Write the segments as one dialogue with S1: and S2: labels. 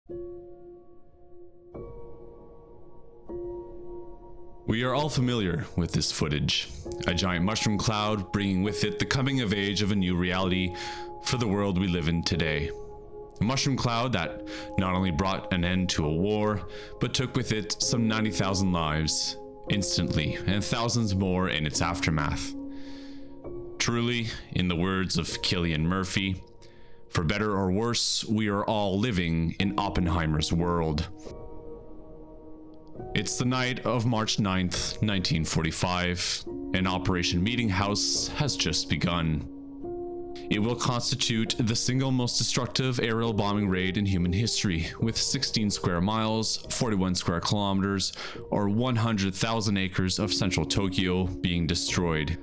S1: We are all familiar with this footage, a giant mushroom cloud bringing with it the coming of age of a new reality for the world we live in today. A mushroom cloud that not only brought an end to a war, but took with it some 90,000 lives instantly and thousands more in its aftermath. Truly, in the words of Cillian Murphy, for better or worse, we are all living in Oppenheimer's world. It's the night of March 9th, 1945, and Operation Meetinghouse has just begun. It will constitute the single most destructive aerial bombing raid in human history, with 16 square miles, 41 square kilometers, or 100,000 acres of central Tokyo being destroyed,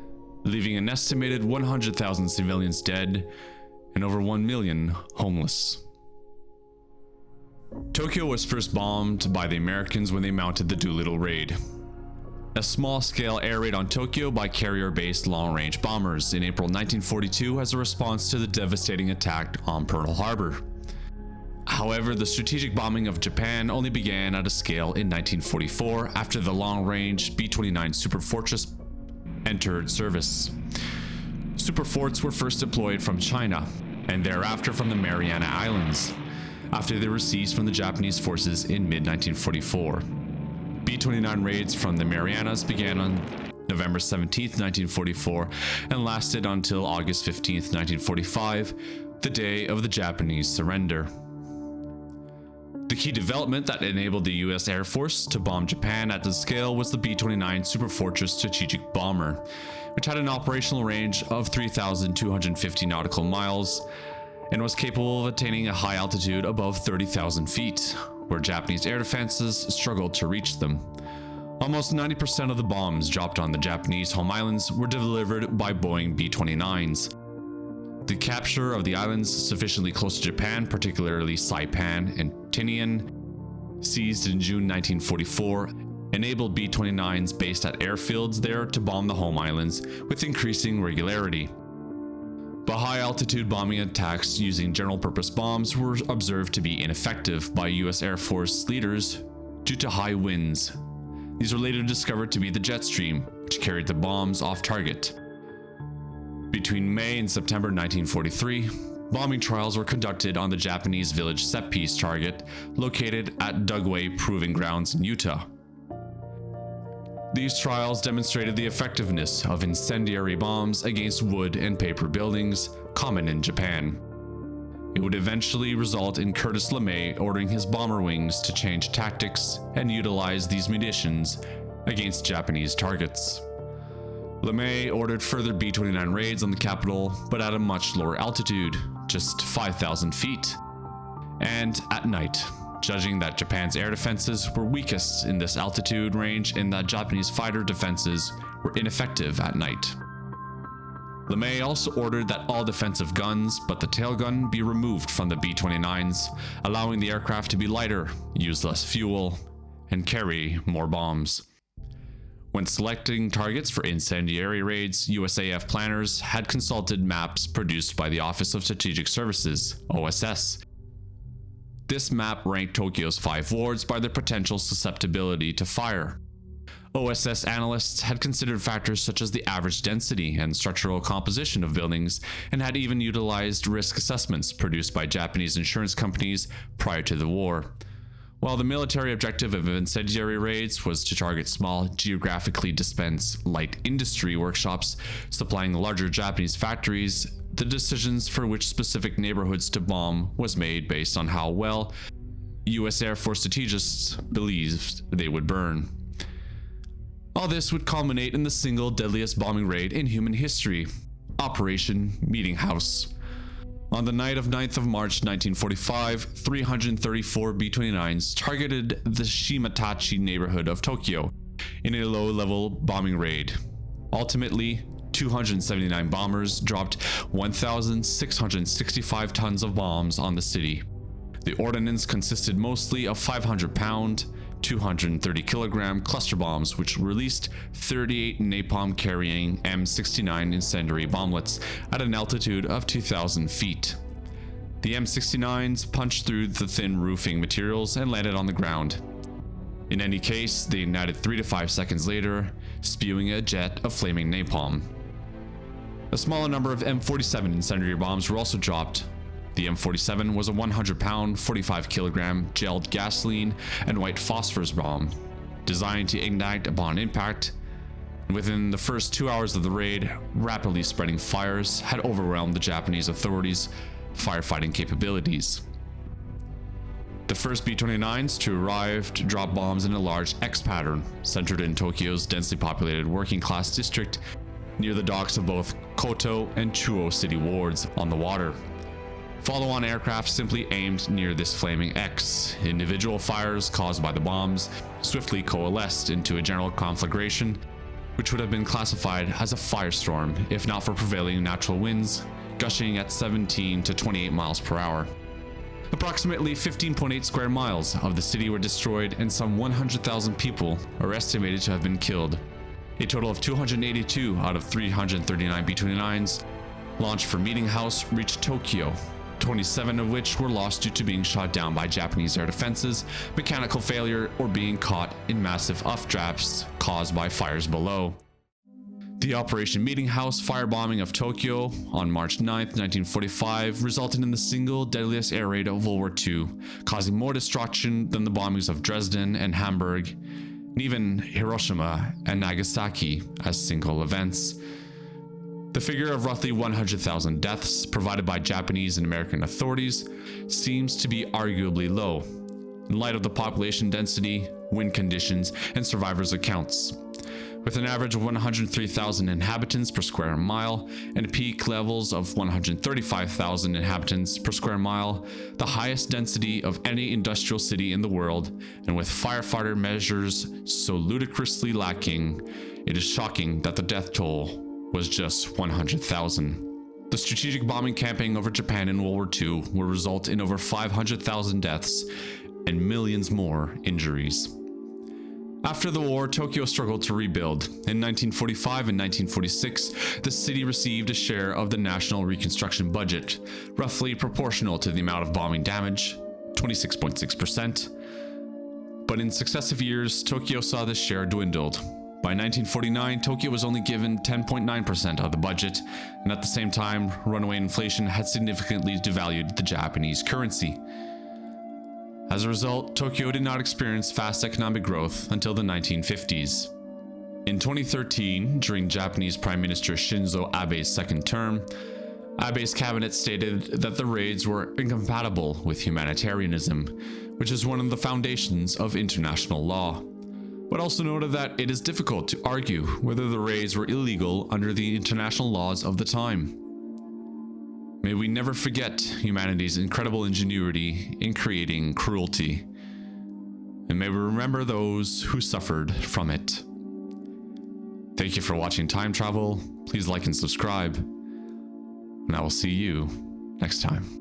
S1: leaving an estimated 100,000 civilians dead and over 1 million homeless. Tokyo was first bombed by the Americans when they mounted the Doolittle raid, a small-scale air raid on Tokyo by carrier-based long-range bombers in April 1942 as a response to the devastating attack on Pearl Harbor. However, the strategic bombing of Japan only began at a scale in 1944 after the long-range B-29 Superfortress entered service. Superforts were first deployed from China, and thereafter from the Mariana Islands, after they were seized from the Japanese forces in mid-1944. B-29 raids from the Marianas began on November 17, 1944, and lasted until August 15, 1945, the day of the Japanese surrender. The key development that enabled the U.S. Air Force to bomb Japan at this scale was the B-29 Superfortress strategic bomber, which had an operational range of 3,250 nautical miles and was capable of attaining a high altitude above 30,000 feet, where Japanese air defenses struggled to reach them. Almost 90% of the bombs dropped on the Japanese home islands were delivered by Boeing B-29s. The capture of the islands sufficiently close to Japan, particularly Saipan and Tinian, seized in June 1944, enabled B-29s based at airfields there to bomb the home islands with increasing regularity. But high-altitude bombing attacks using general-purpose bombs were observed to be ineffective by U.S. Air Force leaders due to high winds. These were later discovered to be the jet stream, which carried the bombs off target. Between May and September 1943, bombing trials were conducted on the Japanese village set-piece target located at Dugway Proving Grounds in Utah. These trials demonstrated the effectiveness of incendiary bombs against wood and paper buildings, common in Japan. It would eventually result in Curtis LeMay ordering his bomber wings to change tactics and utilize these munitions against Japanese targets. LeMay ordered further B-29 raids on the capital, but at a much lower altitude, just 5,000 feet, and at night, judging that Japan's air defenses were weakest in this altitude range and that Japanese fighter defenses were ineffective at night. LeMay also ordered that all defensive guns but the tailgun be removed from the B-29s, allowing the aircraft to be lighter, use less fuel, and carry more bombs. When selecting targets for incendiary raids, USAF planners had consulted maps produced by the Office of Strategic Services, OSS. This map ranked Tokyo's 5 wards by their potential susceptibility to fire. OSS analysts had considered factors such as the average density and structural composition of buildings, and had even utilized risk assessments produced by Japanese insurance companies prior to the war. While the military objective of incendiary raids was to target small, geographically dispersed light industry workshops supplying larger Japanese factories, the decisions for which specific neighborhoods to bomb was made based on how well U.S. Air Force strategists believed they would burn. All this would culminate in the single deadliest bombing raid in human history, Operation Meetinghouse. On the night of 9th of March 1945, 334 B-29s targeted the Shimatachi neighborhood of Tokyo in a low-level bombing raid. Ultimately, 279 bombers dropped 1,665 tons of bombs on the city. The ordnance consisted mostly of 500-pound, 230-kilogram cluster bombs, which released 38 napalm-carrying M69 incendiary bomblets at an altitude of 2,000 feet. The M69s punched through the thin roofing materials and landed on the ground. In any case, they ignited 3 to 5 seconds later, spewing a jet of flaming napalm. A smaller number of M47 incendiary bombs were also dropped. The M47 was a 100-pound, 45-kilogram gelled gasoline and white phosphorus bomb, designed to ignite upon impact. Within the first 2 hours of the raid, rapidly spreading fires had overwhelmed the Japanese authorities' firefighting capabilities. The first B-29s to arrive dropped bombs in a large X pattern, centered in Tokyo's densely populated working-class district near the docks of both Koto and Chuo city wards on the water. Follow-on aircraft simply aimed near this flaming X. Individual fires caused by the bombs swiftly coalesced into a general conflagration, which would have been classified as a firestorm if not for prevailing natural winds gushing at 17 to 28 miles per hour. Approximately 15.8 square miles of the city were destroyed and some 100,000 people are estimated to have been killed. A total of 282 out of 339 B-29s launched for Meetinghouse reached Tokyo, 27 of which were lost due to being shot down by Japanese air defenses, mechanical failure, or being caught in massive updrafts caused by fires below. The Operation Meetinghouse firebombing of Tokyo on March 9, 1945 resulted in the single deadliest air raid of World War II, causing more destruction than the bombings of Dresden and Hamburg, and even Hiroshima and Nagasaki as single events. The figure of roughly 100,000 deaths provided by Japanese and American authorities seems to be arguably low, in light of the population density, wind conditions, and survivors' accounts. With an average of 103,000 inhabitants per square mile and peak levels of 135,000 inhabitants per square mile, the highest density of any industrial city in the world, and with firefighter measures so ludicrously lacking, it is shocking that the death toll was just 100,000. The strategic bombing campaign over Japan in World War II will result in over 500,000 deaths and millions more injuries. After the war, Tokyo struggled to rebuild. In 1945 and 1946, the city received a share of the national reconstruction budget, roughly proportional to the amount of bombing damage, 26.6%. But in successive years, Tokyo saw this share dwindled. By 1949, Tokyo was only given 10.9% of the budget, and at the same time, runaway inflation had significantly devalued the Japanese currency. As a result, Tokyo did not experience fast economic growth until the 1950s. In 2013, during Japanese Prime Minister Shinzo Abe's second term, Abe's cabinet stated that the raids were incompatible with humanitarianism, which is one of the foundations of international law, but also noted that it is difficult to argue whether the raids were illegal under the international laws of the time. May we never forget humanity's incredible ingenuity in creating cruelty, and may we remember those who suffered from it. Thank you for watching Time Travel. Please like and subscribe, and I will see you next time.